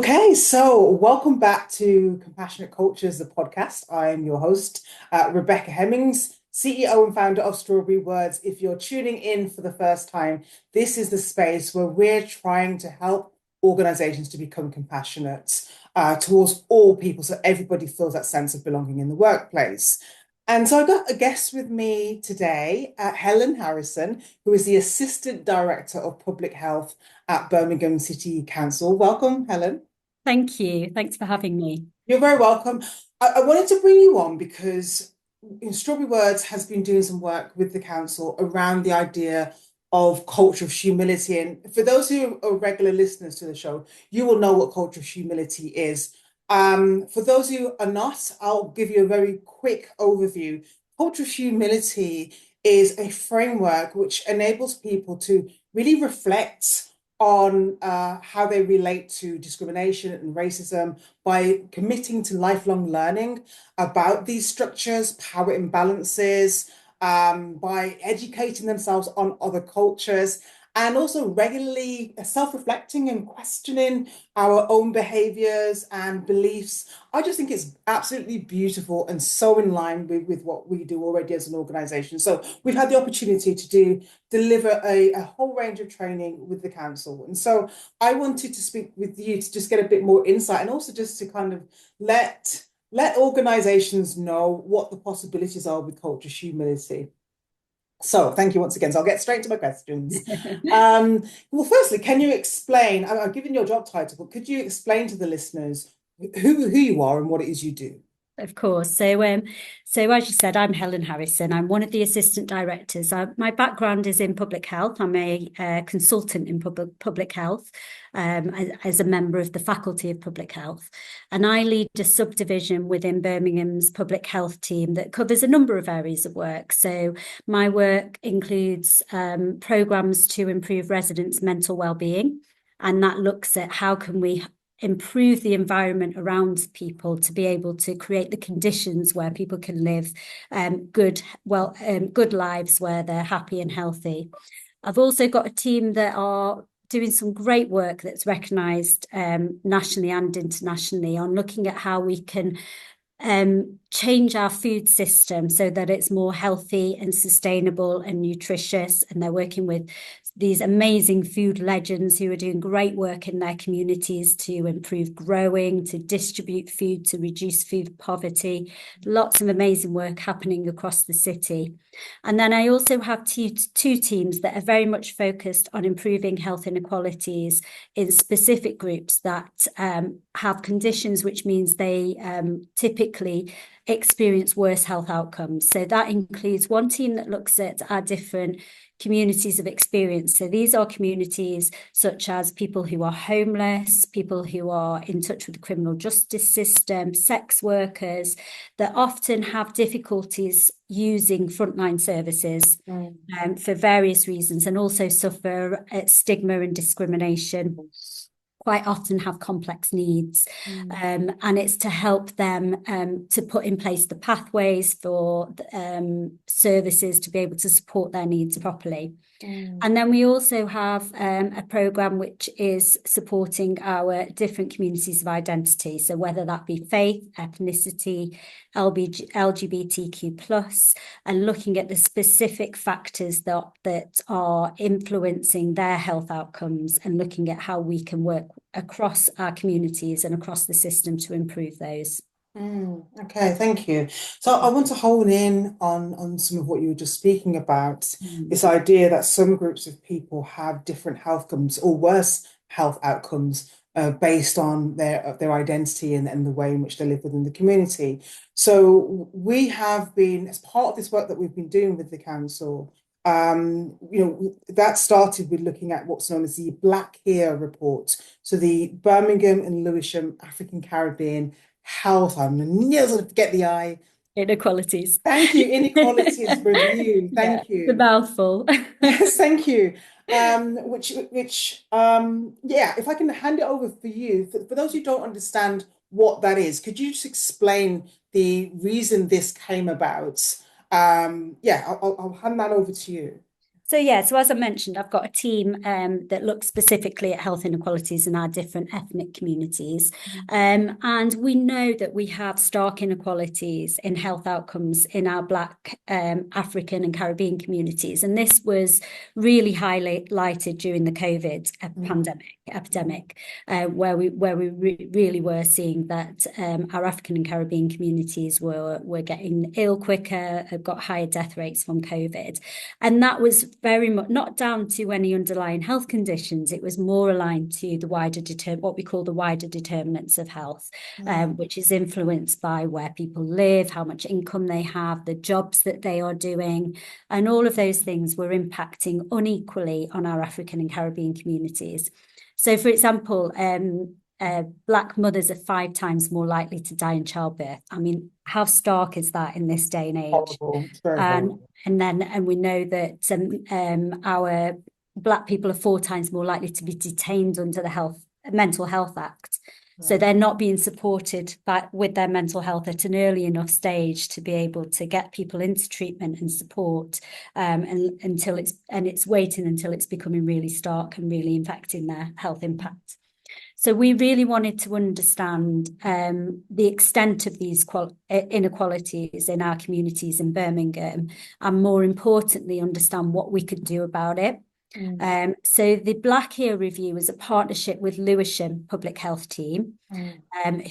Okay, so welcome back to Compassionate Cultures, the podcast. I am your host, Rebecca Hemmings, CEO and founder of Strawberry Words. If you're tuning in for the first time, this is the space where we're trying to help organizations to become compassionate towards all people so everybody feels that sense of belonging in the workplace. And so I got a guest with me today, Helen Harrison, who is the Assistant Director of Public Health at Birmingham City Council. Welcome, Helen. Thank you. Thanks for having me. You're very welcome. I wanted to bring you on because Strawberry Words has been doing some work with the council around the idea of culture of humility. And for those who are regular listeners to the show, you will know what culture of humility is. For those who are not, I'll give you a very quick overview. Culture of humility is a framework which enables people to really reflect on how they relate to discrimination and racism by committing to lifelong learning about these structures, power imbalances, by educating themselves on other cultures, and also regularly self-reflecting and questioning our own behaviors and beliefs. I just think it's absolutely beautiful and so in line with what we do already as an organization. So we've had the opportunity to deliver a whole range of training with the council. And so I wanted to speak with you to just get a bit more insight and also just to kind of let organizations know what the possibilities are with culture humility. So thank you once again. So I'll get straight to my questions. Well, firstly, can you explain, I've given your job title, but could you explain to the listeners who you are and what it is you do? Of course. So as you said, I'm Helen Harrison. I'm one of the assistant directors. My background is in public health. I'm a consultant in public health as a member of the Faculty of Public Health. And I lead a subdivision within Birmingham's public health team that covers a number of areas of work. So my work includes programmes to improve residents' mental well-being. And that looks at how can we improve the environment around people to be able to create the conditions where people can live good lives where they're happy and healthy. I've also got a team that are doing some great work that's recognised nationally and internationally on looking at how we can change our food system so that it's more healthy and sustainable and nutritious. And they're working with these amazing food legends who are doing great work in their communities to improve growing, to distribute food, to reduce food poverty. Lots of amazing work happening across the city. And then I also have two teams that are very much focused on improving health inequalities in specific groups that have conditions, which means they typically experience worse health outcomes. So that includes one team that looks at our different communities of experience. So these are communities such as people who are homeless, people who are in touch with the criminal justice system, sex workers that often have difficulties using frontline services for various reasons and also suffer stigma and discrimination. Quite often have complex needs. And it's to help them to put in place the pathways for services to be able to support their needs properly. And then we also have a programme which is supporting our different communities of identity. So whether that be faith, ethnicity, LGBTQ+, and looking at the specific factors that are influencing their health outcomes and looking at how we can work across our communities and across the system to improve those. Okay, thank you. So I want to hone in on some of what you were just speaking about, this idea that some groups of people have different health outcomes or worse health outcomes based on their identity and the way in which they live within the community. So we have been, as part of this work that we've been doing with the council, that started with looking at what's known as the BLACHIR report. So the Birmingham and Lewisham African Caribbean Health, I'm never going to forget the I. Inequalities. Thank you, Inequalities Review. Yeah, Thank the you. mouthful. Yes, thank you. Yeah, if I can hand it over for you, for those who don't understand what that is, could you just explain the reason this came about? Yeah, I'll hand that over to you. So as I mentioned, I've got a team that looks specifically at health inequalities in our different ethnic communities. And we know that we have stark inequalities in health outcomes in our Black, African and Caribbean communities. And this was really highlighted during the COVID epidemic, where we really were seeing that our African and Caribbean communities were getting ill quicker, have got higher death rates from COVID. And that was very much not down to any underlying health conditions. It was more aligned to the wider what we call the wider determinants of health, which is influenced by where people live, how much income they have, the jobs that they are doing, and all of those things were impacting unequally on our African and Caribbean communities. So, for example, Black mothers are 5 times more likely to die in childbirth. I mean, how stark is that in this day and age? Horrible. It's very horrible. And we know that our Black people are 4 times more likely to be detained under the Mental Health Act. So they're not being supported with their mental health at an early enough stage to be able to get people into treatment and support, and it's waiting until it's becoming really stark and really impacting their health impact. So we really wanted to understand the extent of these inequalities in our communities in Birmingham, and more importantly, understand what we could do about it. So the BLACHIR review is a partnership with Lewisham Public Health Team,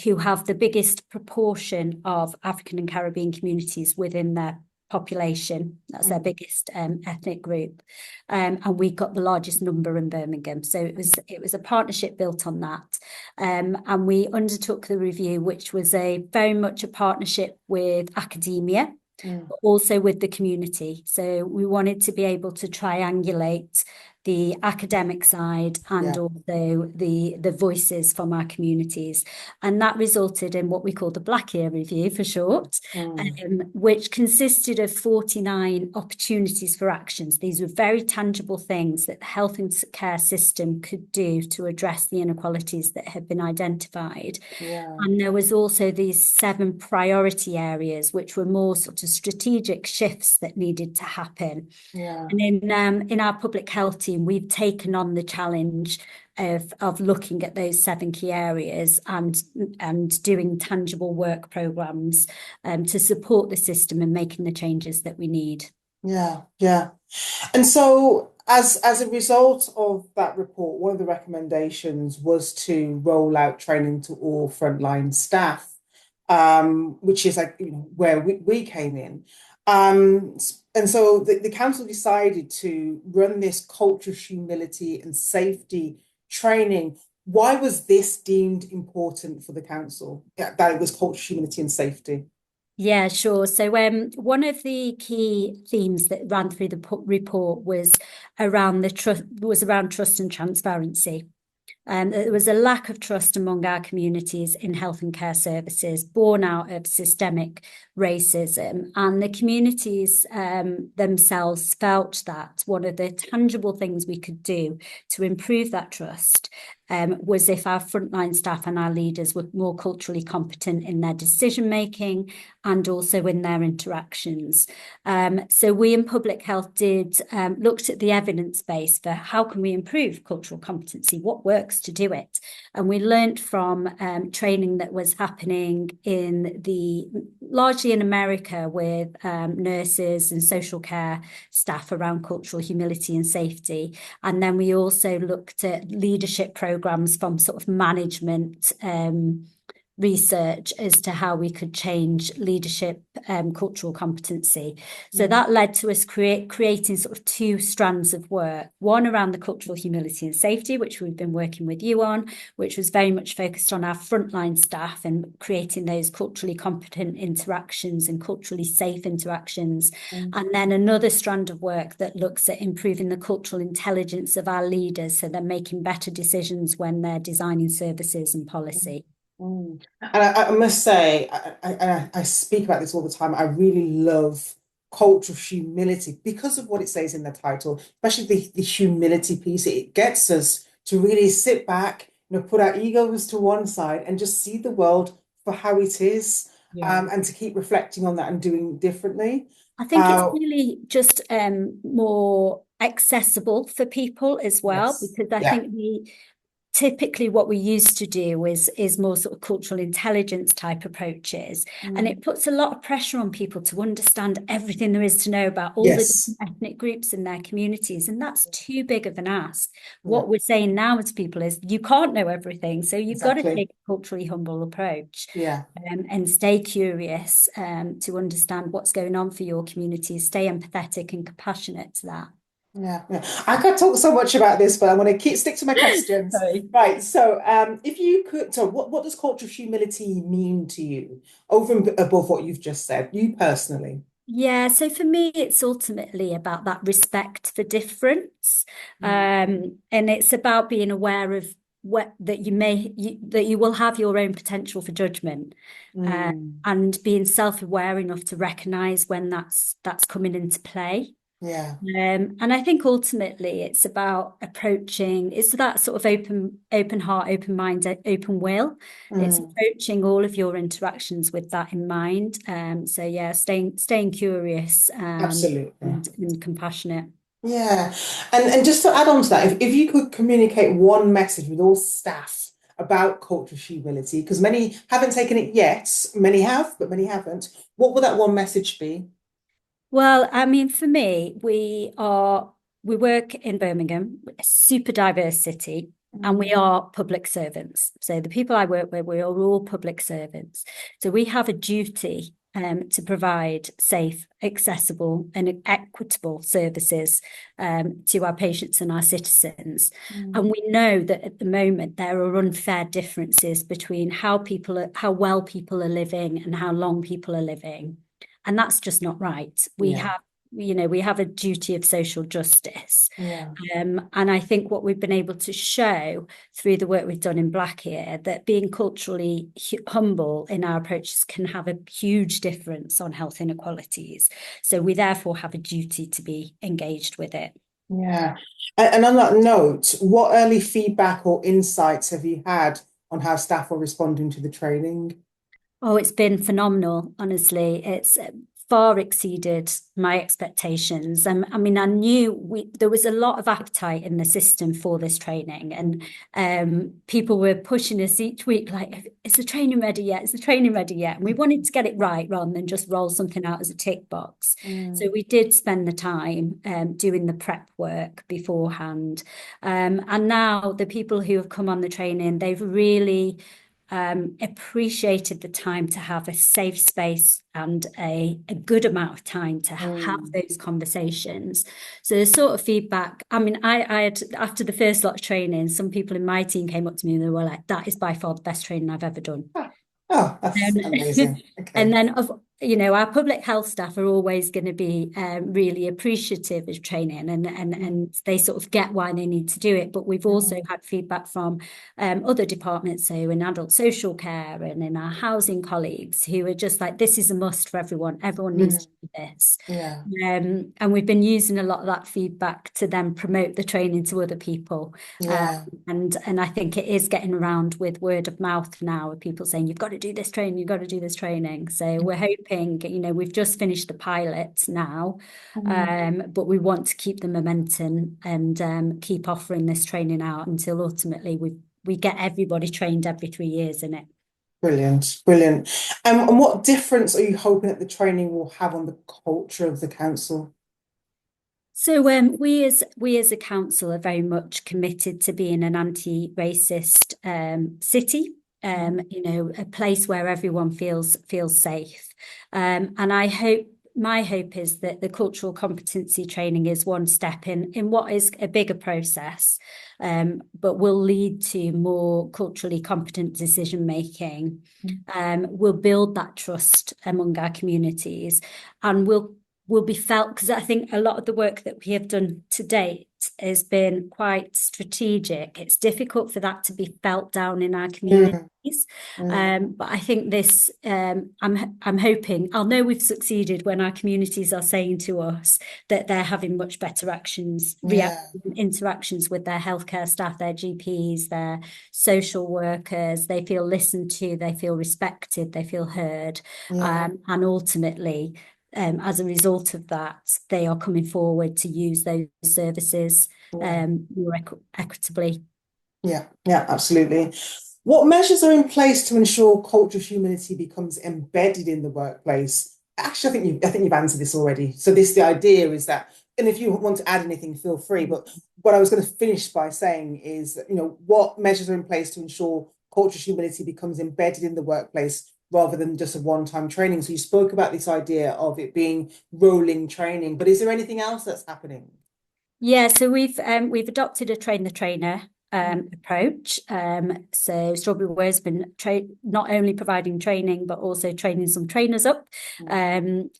who have the biggest proportion of African and Caribbean communities within their population. That's their biggest ethnic group, and we got the largest number in Birmingham. So it was a partnership built on that, and we undertook the review, which was very much a partnership with academia, but also with the community. So we wanted to be able to triangulate the academic side and also the voices from our communities. And that resulted in what we call the BLACHIR review for short, which consisted of 49 opportunities for actions. These were very tangible things that the health and care system could do to address the inequalities that had been identified. And there was also these 7 priority areas, which were more sort of strategic shifts that needed to happen. And in our public health team, we've taken on the challenge of looking at those 7 key areas and doing tangible work programs to support the system and making the changes that we need. Yeah. And so as a result of that report, one of the recommendations was to roll out training to all frontline staff, which is where we came in. And so the council decided to run this culture of humility and safety training. Why was this deemed important for the council? That it was culture, humility, and safety. Yeah, sure. So one of the key themes that ran through the report was around trust and transparency. There was a lack of trust among our communities in health and care services, born out of systemic racism. And the communities themselves felt that one of the tangible things we could do to improve that trust was if our frontline staff and our leaders were more culturally competent in their decision making and also in their interactions. So we in public health looked at the evidence base for how can we improve cultural competency, what works to do it. And we learned from training that was happening largely in America with nurses and social care staff around cultural humility and safety. And then we also looked at leadership programs from sort of management research as to how we could change leadership cultural competency. So that led to us creating sort of 2 strands of work, one around the cultural humility and safety, which we've been working with you on, which was very much focused on our frontline staff and creating those culturally competent interactions and culturally safe interactions. And then another strand of work that looks at improving the cultural intelligence of our leaders so they're making better decisions when they're designing services and policy. And I must say, I speak about this all the time. I really love cultural humility because of what it says in the title, especially the humility piece. It gets us to really sit back, put our egos to one side and just see the world for how it is, and to keep reflecting on that and doing differently. I think it's really just more accessible for people as well, Yes. because I Yeah. think typically what we used to do is more sort of cultural intelligence type approaches, and Mm. it puts a lot of pressure on people to understand everything there is to know about all the Yes. different ethnic groups in their communities, and that's too big of an ask. Yeah. What we're saying now to people is you can't know everything, so you've got to Exactly. take a culturally humble approach, Yeah. and stay curious, to understand what's going on for your community, stay empathetic and compassionate to that. Yeah, yeah. I could talk so much about this, but I want to stick to my questions. Sorry. Right. So, if you could, so what does culture of humility mean to you over and above what you've just said, you personally? Yeah, so for me, it's ultimately about that respect for difference, Mm. and it's about being aware of that that you will have your own potential for judgment, Mm. and being self-aware enough to recognise when that's coming into play. Yeah. And I think ultimately it's about it's that sort of open heart, open mind, open will. It's Mm. approaching all of your interactions with that in mind. So yeah, staying curious, Absolutely. and compassionate. Yeah. And just to add on to that, if you could communicate one message with all staff about culture of humility, because many haven't taken it yet, many have, but many haven't, what would that one message be? Well, I mean, for me, we work in Birmingham, a super diverse city, and we Mm. are public servants. So the people I work with, we are all public servants. So we have a duty, to provide safe, accessible, and equitable services, to our patients and our citizens. And Mm. we know that at the moment there are unfair differences between how well people are living and how long people are living. And that's just not right. Yeah. We have a duty of social justice. Yeah. And I think what we've been able to show through the work we've done in BLACHIR, that being culturally humble in our approaches can have a huge difference on health inequalities. So we therefore have a duty to be engaged with it. Yeah. And on that note, what early feedback or insights have you had on how staff are responding to the training? Oh, it's been phenomenal, honestly. It's far exceeded my expectations. I mean, I knew there was a lot of appetite in the system for this training, and people were pushing us each week, like, is the training ready yet? Is the training ready yet? And we wanted to get it right rather than just roll something out as a tick box. So Mm. we did spend the time, doing the prep work beforehand. And now the people who have come on the training, they've really appreciated the time to have a safe space and a good amount of time to have Mm. those conversations. So the sort of feedback, I mean, I had, after the first lot of training, some people in my team came up to me and they were like, that is by far the best training I've ever done. Ah. Oh, that's And, amazing. and Okay. then our public health staff are always going to be, really appreciative of training, Mm. and they sort of get why they need to do it. But we've also Mm. had feedback from, other departments, so in adult social care and in our housing colleagues, who are just like, this is a must for everyone. Everyone needs to Mm. do this. Yeah. And we've been using a lot of that feedback to then promote the training to other people. Um, Yeah. and I think it is getting around with word of mouth now, with people saying, you've got to do this training, you've got to do this training. So we're hoping, we've just finished the pilot now, Mm. but we want to keep the momentum and, keep offering this training out until ultimately we get everybody trained every 3 years in it. Brilliant. Brilliant. And what difference are you hoping that the training will have on the culture of the council? So we as a council are very much committed to being an anti-racist, city. Mm. A place where everyone feels safe. And my hope is that the cultural competency training is one step in what is a bigger process, but will lead to more culturally competent decision making. Will build that trust among our communities, and will be felt, because I think a lot of the work that we have done to date has been quite strategic. It's difficult for that to be felt down in our Mm. communities. Mm. But I think this, I'm hoping I'll know we've succeeded when our communities are saying to us that they're having much better Yeah. interactions with their healthcare staff, their GPs, their social workers. They feel listened to, they feel respected, they feel heard, Yeah. and ultimately, as a result of that, they are coming forward to use those services more equitably. Yeah, absolutely. What measures are in place to ensure culture of humility becomes embedded in the workplace? Actually, I think you've answered this already. So the idea is that, and if you want to add anything, feel free. But what I was going to finish by saying is, what measures are in place to ensure culture of humility becomes embedded in the workplace rather than just a one-time training. So you spoke about this idea of it being rolling training, but is there anything else that's happening? Yeah, so we've adopted a train the trainer approach. So Strawberry Ware's been not only providing training but also training some trainers up, and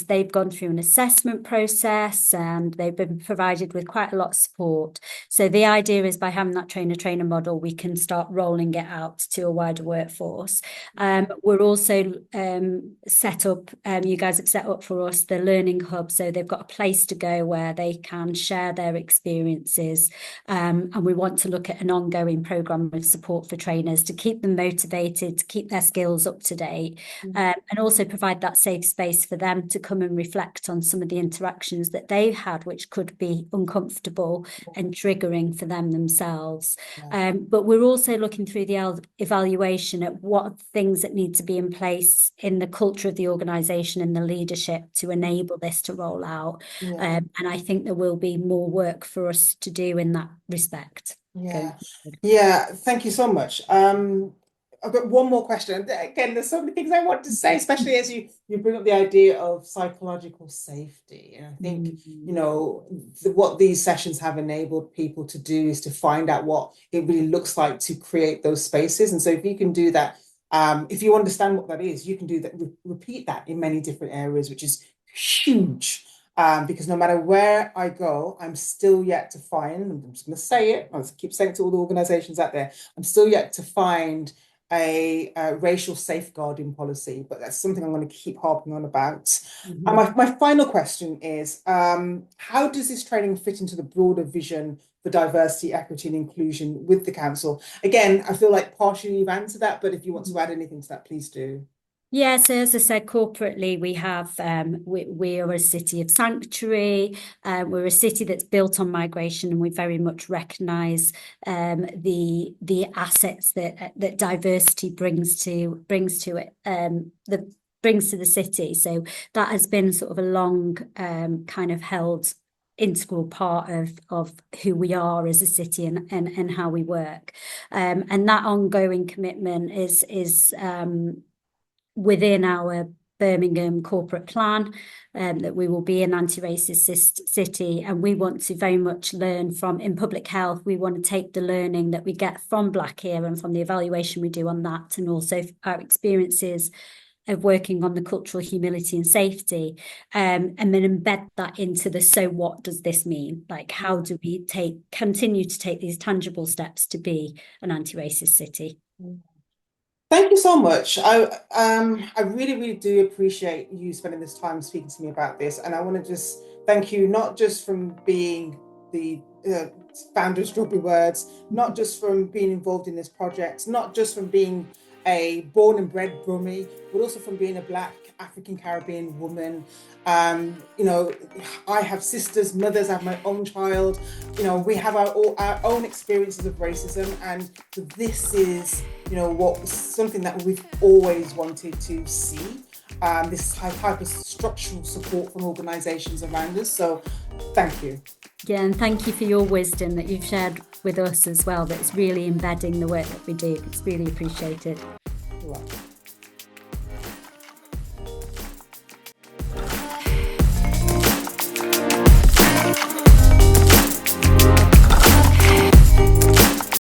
they've gone through an assessment process and they've been provided with quite a lot of support. So the idea is by having that trainer model, we can start rolling it out to a wider workforce. We're also set up. You guys have set up for us the learning hub, so they've got a place to go where they can share their experiences, and we want to look at an ongoing programme of support for trainers to keep them motivated, to keep their skills up to date, and also provide that safe space for them to come and reflect on some of the interactions that they've had, which could be uncomfortable and triggering for them themselves. But we're also looking through the evaluation at what things that need to be in place in the culture of the organisation and the leadership to enable this to roll out. And I think there will be more work for us to do in that respect. Thank you so much. I've got one more question. Again, there's so many things I want to say, especially as you bring up the idea of psychological safety. And I think, what these sessions have enabled people to do is to find out what it really looks like to create those spaces. And so if you can do that, if you understand what that is, you can do that, repeat that in many different areas, which is huge. Because no matter where I go, I'm still yet to find, I'm just going to say it, I'll keep saying it to all the organizations out there, I'm still yet to find a racial safeguarding policy, but that's something I'm going to keep harping on about. And my final question is, how does this training fit into the broader vision for diversity, equity, and inclusion with the council? Again, I feel like partially you've answered that, but if you want to add anything to that, please do. Yeah, so as I said, corporately, we have we are a city of sanctuary. We're a city that's built on migration, and we very much recognise the assets that diversity brings to it. That brings to the city. So that has been sort of a long kind of held integral part of who we are as a city and how we work. And that ongoing commitment is within our Birmingham corporate plan, that we will be an anti-racist city, and we want to very much learn from, in public health, we want to take the learning that we get from BLACHIR and from the evaluation we do on that, and also our experiences of working on the cultural humility and safety, and then embed that into the, so what does this mean? Like, how do we continue to take these tangible steps to be an anti-racist city? Thank you so much. I really, really do appreciate you spending this time speaking to me about this. And I want to just thank you, not just from being the founder of Strawberry Words, not just from being involved in this project, not just from being a born and bred Brummie, but also from being a Black African Caribbean woman. I have sisters, mothers, I have my own child. We have our own experiences of racism, and this is, something that we've always wanted to see. This type of structural support from organisations around us. So, thank you. Yeah, and thank you for your wisdom that you've shared with us as well. That's really embedding the work that we do. It's really appreciated. You're welcome.